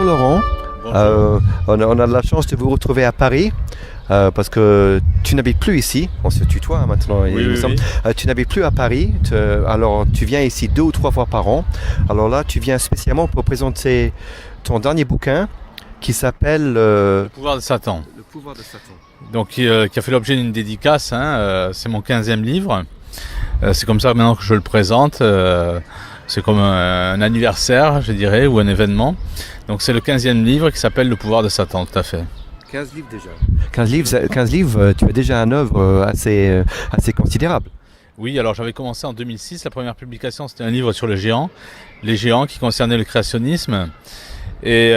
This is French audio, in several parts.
Bonjour Laurent. Bonjour. On a de la chance de vous retrouver à Paris parce que tu n'habites plus ici. On se tutoie maintenant. Oui. Tu n'habites plus à Paris. Alors tu viens ici 2 ou 3 fois par an. Alors là, tu viens spécialement pour présenter ton dernier bouquin qui s'appelle Le pouvoir de Satan. Le pouvoir de Satan. Donc, qui a fait l'objet d'une dédicace. C'est mon 15e livre. C'est comme ça maintenant que je le présente. C'est comme un anniversaire, je dirais, ou un événement. Donc c'est le 15e livre qui s'appelle Le pouvoir de Satan, tout à fait. 15 livres déjà. 15 livres, tu as déjà un œuvre assez considérable. Oui, alors j'avais commencé en 2006. La première publication, c'était un livre sur les géants qui concernaient le créationnisme. Et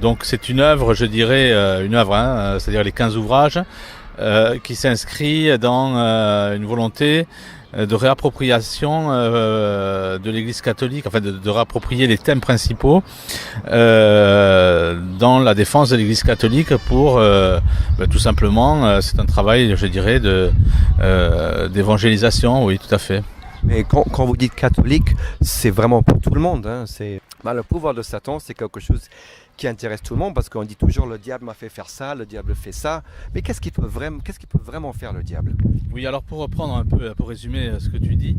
donc c'est une œuvre, je dirais, c'est-à-dire les 15 ouvrages, qui s'inscrit dans une volonté de réappropriation de l'Église catholique, enfin de réapproprier les thèmes principaux dans la défense de l'Église catholique pour tout simplement, c'est un travail, je dirais, d'évangélisation, oui, tout à fait. Mais quand vous dites catholique, c'est vraiment pour tout le monde. Hein. Le pouvoir de Satan, c'est quelque chose qui intéresse tout le monde parce qu'on dit toujours le diable m'a fait faire ça, le diable fait ça. Mais qu'est-ce qu'il peut vraiment faire le diable ? Oui, alors pour reprendre un peu, pour résumer ce que tu dis,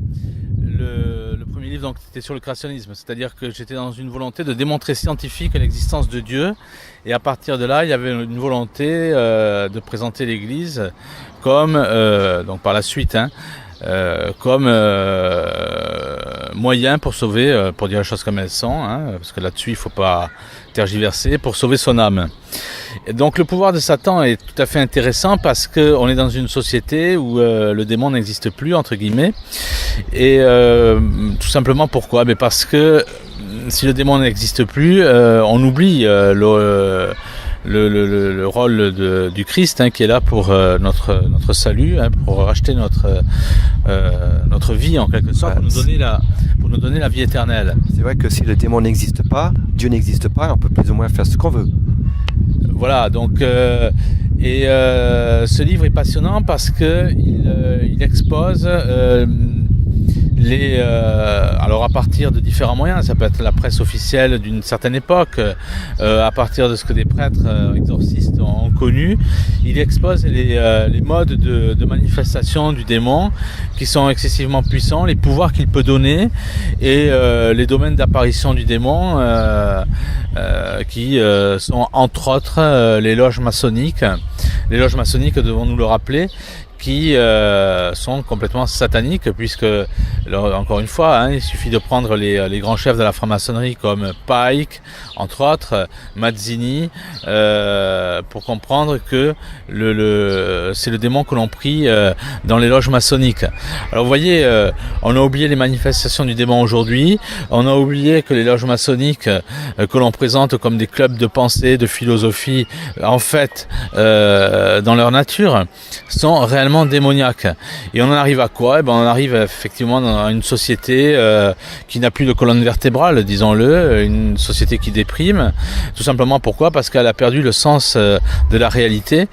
le premier livre donc c'était sur le créationnisme, c'est-à-dire que j'étais dans une volonté de démontrer scientifique l'existence de Dieu, et à partir de là, il y avait une volonté de présenter l'Église comme, donc par la suite, comme moyen pour sauver, pour dire les choses comme elles sont, parce que là-dessus il ne faut pas tergiverser, pour sauver son âme. Et donc le pouvoir de Satan est tout à fait intéressant parce qu'on est dans une société où le démon n'existe plus, entre guillemets, et tout simplement pourquoi ? Parce que si le démon n'existe plus, on oublie le rôle du Christ, qui est là pour notre salut, pour racheter notre vie en quelque sorte, pour nous donner la vie éternelle. C'est vrai que si le démon n'existe pas, Dieu n'existe pas, on peut plus ou moins faire ce qu'on veut. Voilà, donc ce livre est passionnant parce que il expose alors à partir de différents moyens, ça peut être la presse officielle d'une certaine époque, à partir de ce que des prêtres exorcistes ont connu, il expose les modes de manifestation du démon qui sont excessivement puissants, les pouvoirs qu'il peut donner et les domaines d'apparition du démon qui sont entre autres les loges maçonniques. Les loges maçonniques, devons-nous le rappeler, qui sont complètement sataniques, puisque, encore une fois, il suffit de prendre les grands chefs de la franc-maçonnerie comme Pike, entre autres, Mazzini, pour comprendre que c'est le démon que l'on prie dans les loges maçonniques. Alors vous voyez, on a oublié les manifestations du démon aujourd'hui, on a oublié que les loges maçonniques que l'on présente comme des clubs de pensée, de philosophie, en fait, dans leur nature, sont réellement démoniaque. Et on en arrive à quoi ? On en arrive effectivement dans une société qui n'a plus de colonne vertébrale, disons-le, une société qui déprime. Tout simplement pourquoi ? Parce qu'elle a perdu le sens de la réalité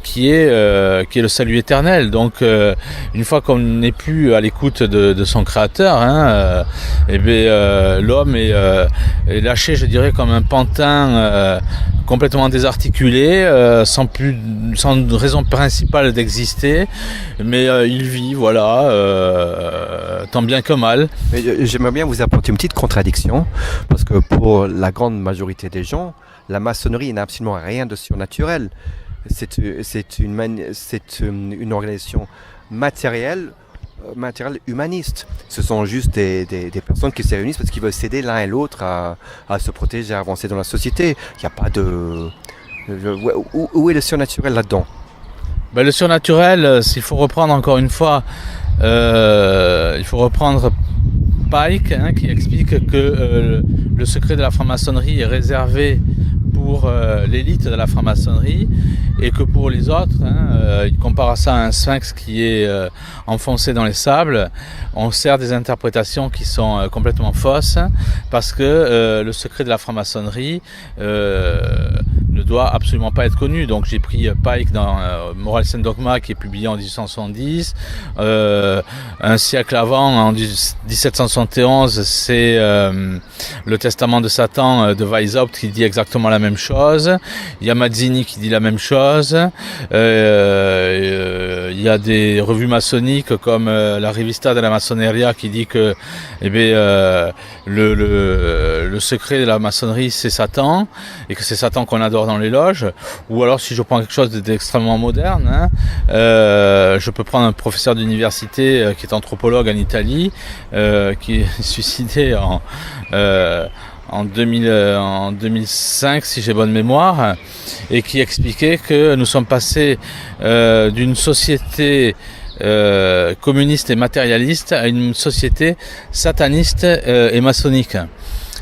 qui est le salut éternel. Donc une fois qu'on n'est plus à l'écoute de son créateur, l'homme est lâché, je dirais, comme un pantin complètement désarticulé, sans raison principale d'exister, mais il vit, voilà, tant bien que mal. Mais j'aimerais bien vous apporter une petite contradiction, parce que pour la grande majorité des gens, la maçonnerie n'a absolument rien de surnaturel. C'est une organisation matérielle humaniste. Ce sont juste des personnes qui se réunissent parce qu'ils veulent s'aider l'un et l'autre à se protéger, à avancer dans la société. Il n'y a pas de... Où est le surnaturel là-dedans ? Le surnaturel, s'il faut reprendre encore une fois, il faut reprendre Pike, qui explique que le secret de la franc-maçonnerie est réservé pour l'élite de la franc-maçonnerie et que pour les autres, il compare ça à un sphinx qui est enfoncé dans les sables. On sert des interprétations qui sont complètement fausses parce que le secret de la franc-maçonnerie ne doit absolument pas être connu. Donc j'ai pris Pike dans Morals and Dogma qui est publié en 1870. Un siècle avant, en 1771, c'est le Testament de Satan de Weishaupt qui dit exactement la même chose. Il y a Mazzini qui dit la même chose. Il y a des revues maçonniques comme la Revista de la Masoneria qui dit que le secret de la maçonnerie c'est Satan et que c'est Satan qu'on adore dans les loges. Ou alors si je prends quelque chose d'extrêmement moderne, je peux prendre un professeur d'université qui est anthropologue en Italie, qui est suicidé en 2005 si j'ai bonne mémoire, et qui expliquait que nous sommes passés d'une société communiste et matérialiste à une société sataniste et maçonnique.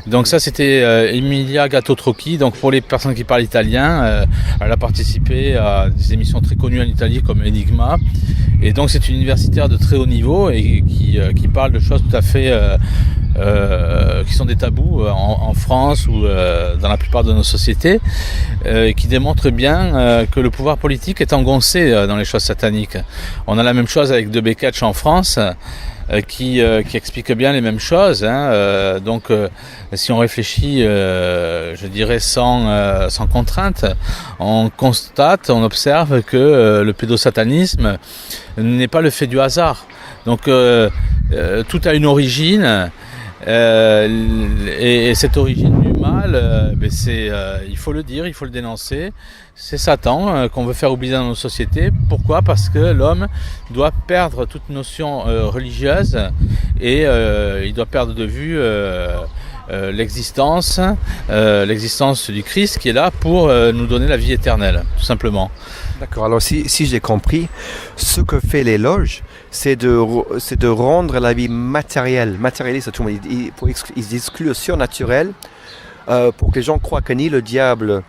Donc ça c'était Emilia Gatto-Trocchi. Donc pour les personnes qui parlent italien, elle a participé à des émissions très connues en Italie comme Enigma. Et donc c'est une universitaire de très haut niveau et qui parle de choses tout à fait qui sont des tabous en France ou dans la plupart de nos sociétés, et qui démontrent bien que le pouvoir politique est engoncé dans les choses sataniques. On a la même chose avec De Beketch en France, qui explique bien les mêmes choses. Donc si on réfléchit, je dirais sans contrainte, on constate, on observe que le pédosatanisme n'est pas le fait du hasard. Donc tout a une origine. Et cette origine du mal, il faut le dire, il faut le dénoncer. C'est Satan qu'on veut faire oublier dans nos sociétés. Pourquoi ? Parce que l'homme doit perdre toute notion religieuse et il doit perdre de vue l'existence du Christ qui est là pour nous donner la vie éternelle, tout simplement. D'accord, alors si j'ai compris, ce que fait les loges, c'est de rendre la vie matérialiste à tout le monde. Ils excluent le surnaturel pour que les gens croient que ni le diable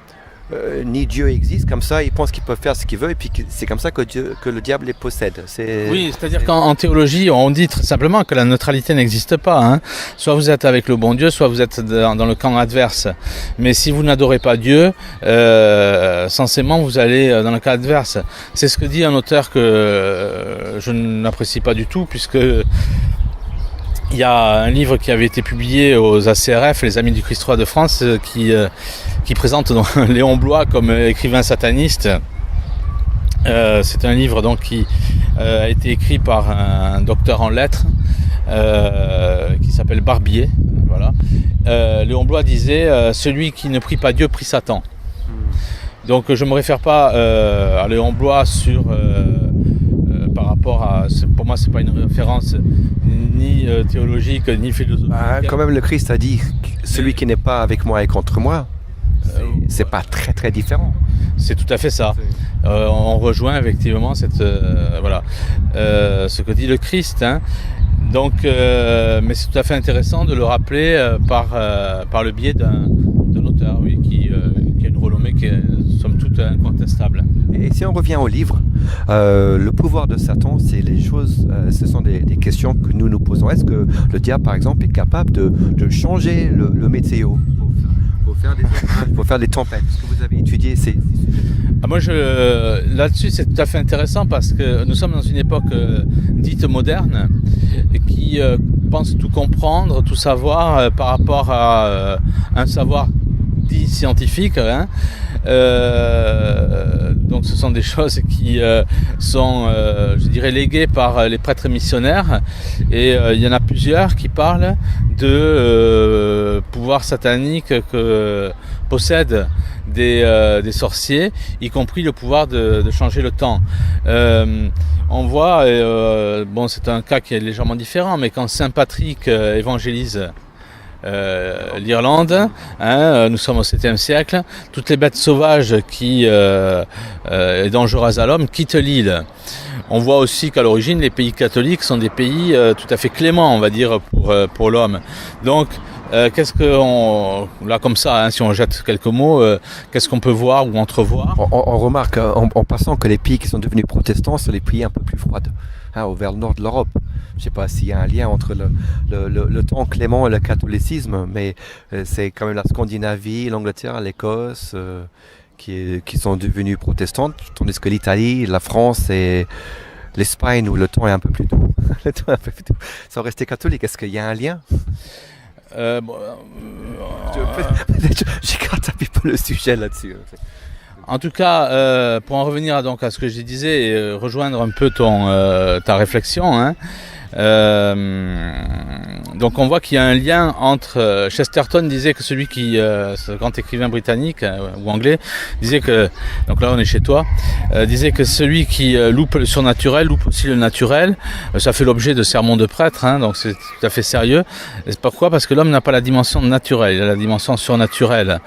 ni Dieu existe. Comme ça, ils pensent qu'ils peuvent faire ce qu'ils veulent et puis c'est comme ça que le diable les possède. Oui, c'est-à-dire qu'en théologie, on dit très simplement que la neutralité n'existe pas. Soit vous êtes avec le bon Dieu, soit vous êtes dans le camp adverse. Mais si vous n'adorez pas Dieu, censément vous allez dans le camp adverse. C'est ce que dit un auteur que je n'apprécie pas du tout, puisque il y a un livre qui avait été publié aux ACRF, les Amis du Christ Roi de France, qui présente donc Léon Bloy comme écrivain sataniste. C'est un livre donc qui a été écrit par un docteur en lettres qui s'appelle Barbier. Voilà. Léon Bloy disait celui qui ne prie pas Dieu prie Satan. Donc je ne me réfère pas à Léon Bloy par rapport à... Pour moi, c'est pas une référence ni théologique, ni philosophique. Quand même, le Christ a dit celui qui n'est pas avec moi est contre moi. C'est pas très très différent. C'est tout à fait ça. On rejoint effectivement ce que dit le Christ. Donc, mais c'est tout à fait intéressant de le rappeler par le biais d'un auteur, oui, qui a une renommée qui est somme toute incontestable. Et si on revient au livre, le pouvoir de Satan, c'est les choses, ce sont des questions que nous nous posons. Est-ce que le diable, par exemple, est capable de changer le météo pour faire des orages, pour faire des tempêtes? Est-ce que vous avez étudié ces Moi, là-dessus, c'est tout à fait intéressant parce que nous sommes dans une époque dite moderne qui pense tout comprendre, tout savoir par rapport à un savoir dit scientifique. Donc ce sont des choses qui sont, je dirais, léguées par les prêtres missionnaires, et il y en a plusieurs qui parlent de pouvoir satanique que possèdent des sorciers, y compris le pouvoir de changer le temps. On voit, c'est un cas qui est légèrement différent, mais quand Saint Patrick évangélise l'Irlande, nous sommes au 7e siècle, toutes les bêtes sauvages qui est dangereuses à l'homme quittent l'île. On voit aussi qu'à l'origine, les pays catholiques sont des pays tout à fait cléments, on va dire, pour l'homme. Donc, qu'est-ce qu'on, là comme ça, si on jette quelques mots, qu'est-ce qu'on peut voir ou entrevoir? On remarque en passant que les pays qui sont devenus protestants sont les pays un peu plus froids, vers le nord de l'Europe. Je ne sais pas s'il y a un lien entre le temps clément et le catholicisme, mais c'est quand même la Scandinavie, l'Angleterre, l'Écosse qui sont devenues protestantes, tandis que l'Italie, la France et l'Espagne, où le temps est un peu plus doux, sont restés catholiques. Est-ce qu'il y a un lien? J'écarte un petit peu le sujet là-dessus. En tout cas, pour en revenir donc à ce que je disais et rejoindre un peu ta réflexion, hein, donc on voit qu'il y a un lien entre Chesterton disait que celui qui ce grand écrivain britannique ou anglais disait que, donc là on est chez toi, disait que celui qui loupe le surnaturel loupe aussi le naturel. Ça fait l'objet de sermons de prêtres, hein, donc c'est tout à fait sérieux. Et pourquoi? Parce que l'homme n'a pas la dimension naturelle, il a la dimension surnaturelle.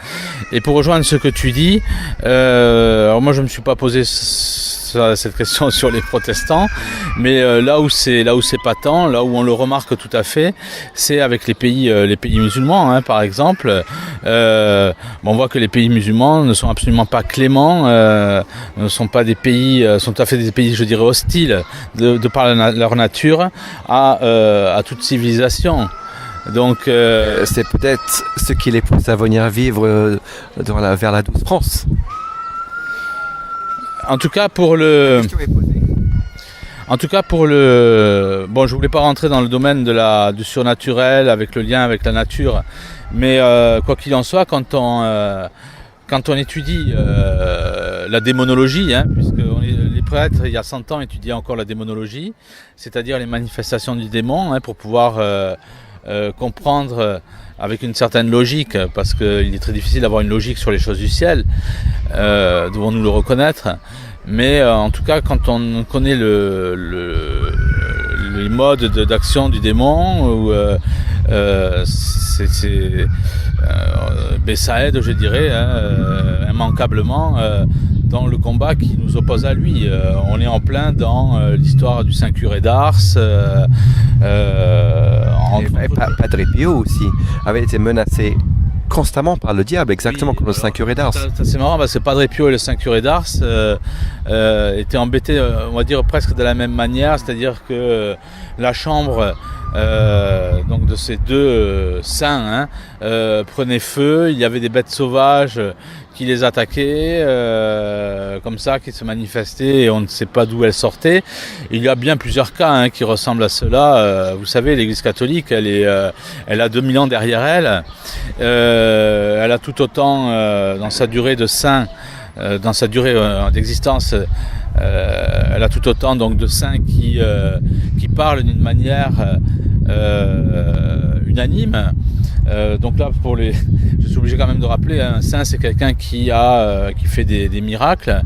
Et pour rejoindre ce que tu dis, alors moi je me suis pas posé cette question sur les protestants, mais là où c'est patent, là où on le remarque tout à fait, c'est avec les pays musulmans, hein, par exemple. On voit que les pays musulmans ne sont absolument pas cléments, ne sont pas des pays, sont tout à fait des pays, je dirais, hostiles de par leur nature à toute civilisation. Donc c'est peut-être ce qui les pousse à venir vivre vers la douce France. En tout cas pour bon, je voulais pas rentrer dans le domaine du surnaturel avec le lien avec la nature, mais quoi qu'il en soit, quand on étudie la démonologie, hein, puisque les prêtres il y a 100 ans étudiaient encore la démonologie, c'est-à-dire les manifestations du démon, hein, pour pouvoir comprendre avec une certaine logique, parce qu'il est très difficile d'avoir une logique sur les choses du ciel, devons-nous le reconnaître. Mais en tout cas, quand on connaît les modes d'action du démon, ça aide, je dirais, hein, immanquablement dans le combat qui nous oppose à lui. On est en plein dans l'histoire du Saint Curé d'Ars. Padre Pio aussi avait été menacé constamment par le diable, exactement comme le Saint Curé d'Ars. C'est marrant parce que Padre Pio et le Saint Curé d'Ars étaient embêtés, on va dire, presque de la même manière, c'est-à-dire que la chambre donc de ces deux saints prenait feu, il y avait des bêtes sauvages qui les attaquaient, comme ça, qui se manifestaient et on ne sait pas d'où elles sortaient. Il y a bien plusieurs cas qui ressemblent à cela. Vous savez, l'Église catholique, elle a 2000 ans derrière elle. Elle a tout autant, dans sa durée de saints, dans sa durée d'existence, elle a tout autant donc de saints qui parlent d'une manière unanime. Donc là, je suis obligé quand même de rappeler, un saint, c'est quelqu'un qui fait des miracles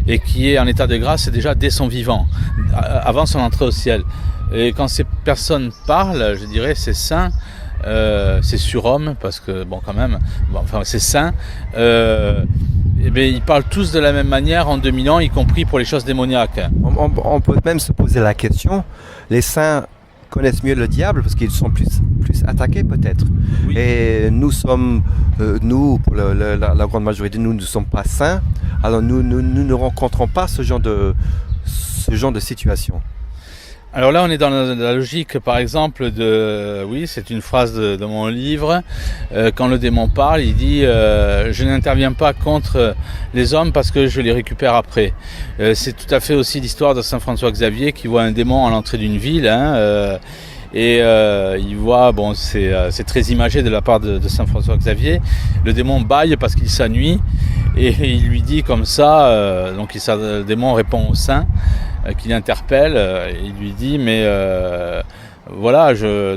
et qui est en état de grâce déjà dès son vivant, avant son entrée au ciel. Et quand ces personnes parlent, je dirais, ces saints, c'est surhomme, parce que c'est saint. Ils parlent tous de la même manière en 2000 ans, y compris pour les choses démoniaques. On peut même se poser la question, les saints connaissent mieux le diable parce qu'ils sont plus attaqués peut-être. Oui. Et nous sommes, pour la grande majorité, nous ne sommes pas saints, alors nous ne rencontrons pas ce genre de situation. Alors là, on est dans la logique, par exemple, c'est une phrase de mon livre, quand le démon parle, il dit je n'interviens pas contre les hommes parce que je les récupère après. C'est tout à fait aussi l'histoire de Saint François Xavier qui voit un démon à l'entrée d'une ville, il voit, c'est très imagé de la part de Saint François Xavier, le démon bâille parce qu'il s'ennuie et il lui dit comme ça, le démon répond au saint qui l'interpelle, il lui dit mais de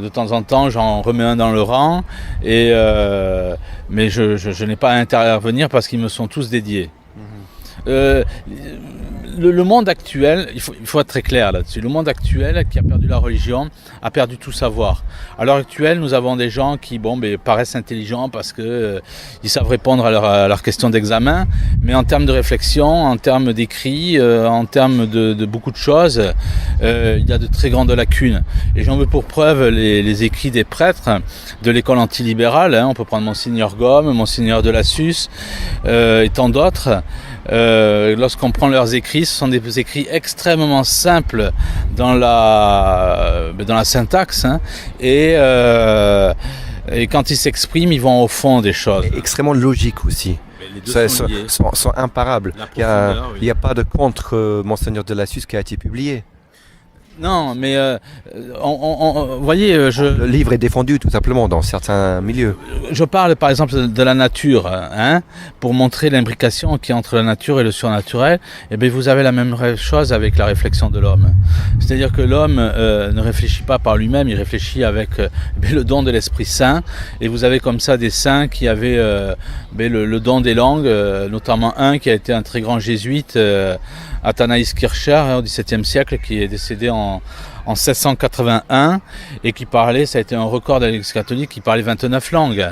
temps en temps j'en remets un dans le rang mais je n'ai pas à intervenir parce qu'ils me sont tous dédiés. Le monde actuel, il faut être très clair là-dessus, le monde actuel qui a perdu la religion a perdu tout savoir. À l'heure actuelle, nous avons des gens qui paraissent intelligents parce que ils savent répondre à leurs questions d'examen, mais en termes de réflexion, en termes d'écrit, en termes de beaucoup de choses, il y a de très grandes lacunes. Et j'en veux pour preuve les écrits des prêtres de l'école antilibérale, on peut prendre Monseigneur Gomme, Monseigneur de Lassus et tant d'autres. Lorsqu'on prend leurs écrits, ce sont des écrits extrêmement simples dans la syntaxe, et Et quand ils s'expriment, ils vont au fond des choses. Et extrêmement logique aussi. Mais les deux sont liés. Sont imparables. La Il n'y a, profondeur, oui. il y a pas de contre Monseigneur de Lassus qui a été publié. Non, mais vous voyez, Le livre est défendu tout simplement dans certains milieux. je parle par exemple de la nature, hein, pour montrer l'imbrication qui est entre la nature et le surnaturel. Et bien vous avez la même chose avec la réflexion de l'homme. C'est-à-dire que l'homme ne réfléchit pas par lui-même, il réfléchit avec le don de l'Esprit Saint. Et vous avez comme ça des saints qui avaient le don des langues, notamment un qui a été un très grand jésuite, Athanase Kircher, au XVIIe siècle, qui est décédé en 1681 et qui parlait, ça a été un record de l'Église catholique, qui parlait 29 langues,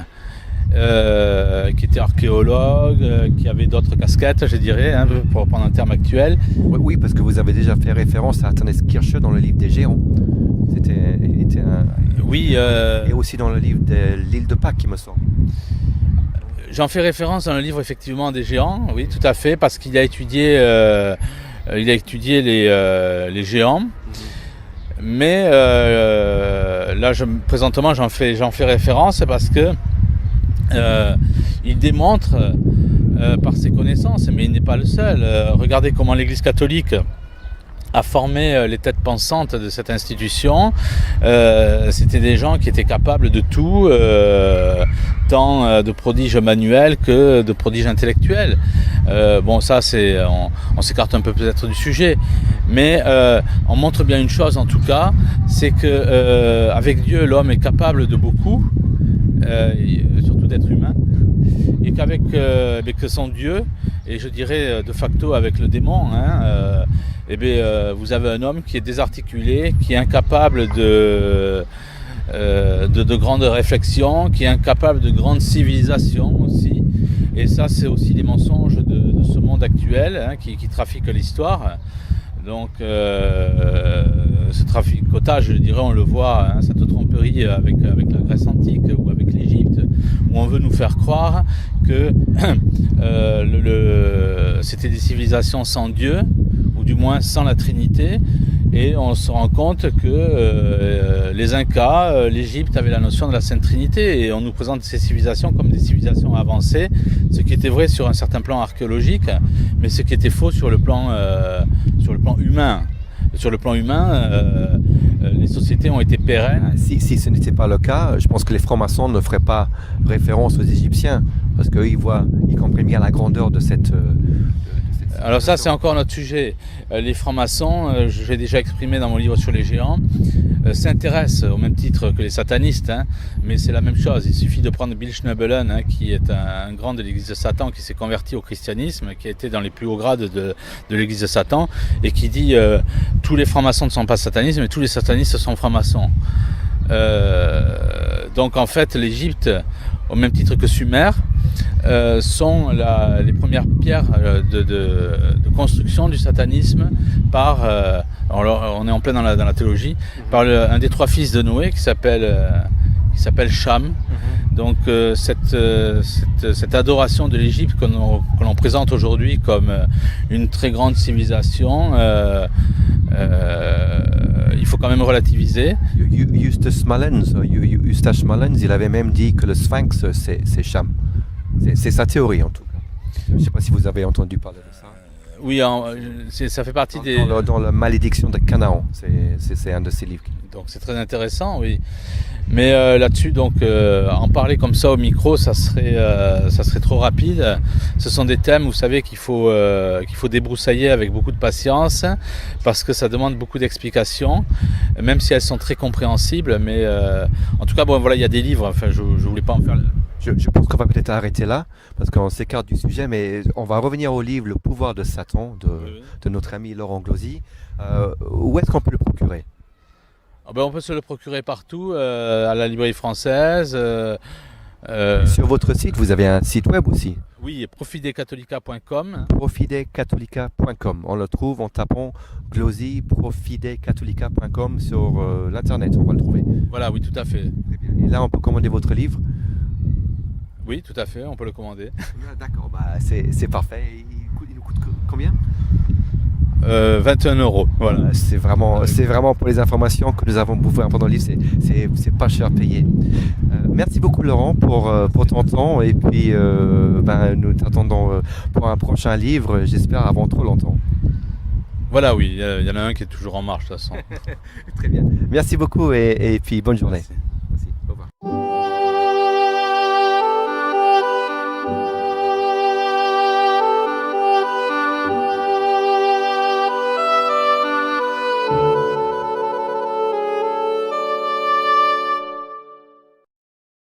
qui était archéologue, qui avait d'autres casquettes, je dirais, hein, pour reprendre un terme actuel. Oui, parce que vous avez déjà fait référence à Athanase Kircher dans le livre des Géants. Oui, Et aussi dans le livre de l'île de Pâques, il me semble. j'en fais référence dans le livre effectivement des géants, oui, tout à fait, parce qu'il a étudié, les géants. Mais là, présentement, j'en fais référence parce que il démontre par ses connaissances, mais il n'est pas le seul. Regardez comment l'Église catholique a formé les têtes pensantes de cette institution. C'était des gens qui étaient capables de tout, tant de prodiges manuels que de prodiges intellectuels. Bon, ça, on s'écarte un peu peut-être du sujet, mais on montre bien une chose en tout cas, c'est que avec Dieu, l'homme est capable de beaucoup, surtout d'être humain, et qu'avec que son Dieu, et je dirais de facto avec le démon, hein, vous avez un homme qui est désarticulé, qui est incapable de grandes réflexions, qui est incapable de grandes civilisations aussi. Et ça, c'est aussi des mensonges de ce monde actuel, hein, qui trafique l'histoire. Donc, ce traficotage, je dirais, on le voit, hein, cette tromperie avec la Grèce antique ou avec l'Égypte, où on veut nous faire croire que c'était des civilisations sans Dieu, ou du moins sans la Trinité, et on se rend compte que les Incas, l'Égypte avait la notion de la Sainte Trinité, et on nous présente ces civilisations comme des civilisations avancées, ce qui était vrai sur un certain plan archéologique, mais ce qui était faux sur le plan humain. Sur le plan humain, les sociétés ont été pérennes. Si ce n'était pas le cas, je pense que les francs-maçons ne feraient pas référence aux Égyptiens, parce qu'ils comprennent bien la grandeur de cette... Alors ça, c'est encore notre sujet. Les francs-maçons, j'ai déjà exprimé dans mon livre sur les géants, s'intéressent au même titre que les satanistes, hein, mais c'est la même chose. Il suffit de prendre Bill Schnabelen, hein, qui est un grand de l'église de Satan, qui s'est converti au christianisme, qui a été dans les plus hauts grades de l'église de Satan, et qui dit tous les francs-maçons ne sont pas satanistes, mais tous les satanistes sont francs-maçons. Donc en fait, l'Égypte, au même titre que Sumer, sont les premières pierres de construction du satanisme par, on est en plein dans la théologie, par un des trois fils de Noé qui s'appelle Cham. Donc cette adoration de l'Égypte que l'on présente aujourd'hui comme une très grande civilisation, il faut quand même relativiser. Eustace Mullins, il avait même dit que le Sphinx, c'est Cham. C'est sa théorie en tout cas. Je ne sais pas si vous avez entendu parler de ça. Oui, ça fait partie dans la malédiction de Canaan, c'est un de ses livres. Donc c'est très intéressant, oui. Mais là-dessus, donc en parler comme ça au micro, ça serait trop rapide. Ce sont des thèmes, vous savez, qu'il faut débroussailler avec beaucoup de patience, parce que ça demande beaucoup d'explications, même si elles sont très compréhensibles. Mais en tout cas, bon, voilà, il y a des livres. Enfin, je voulais pas en faire. Je pense qu'on va peut-être arrêter là, parce qu'on s'écarte du sujet, mais on va revenir au livre Le pouvoir de Satan de notre ami Laurent Glosy. Où est-ce qu'on peut le procurer ? On peut se le procurer partout, à la librairie française. Sur votre site, vous avez un site web aussi ? Oui, profidecatholica.com. Profidecatholica.com. On le trouve en tapant Glosy, profidecatholica.com sur l'internet, on va le trouver. Voilà, oui, tout à fait. Très bien. Et là, on peut commander votre livre ? Oui, tout à fait, on peut le commander. D'accord, c'est parfait. Il nous coûte combien ? 21 €. Voilà. C'est vraiment pour les informations que nous avons bouffé pendant le livre, c'est pas cher payé. Merci beaucoup Laurent pour ton temps et puis nous t'attendons pour un prochain livre, j'espère avant trop longtemps. Voilà, oui, il y en a un qui est toujours en marche de toute façon. Très bien. Merci beaucoup et puis bonne journée. Merci.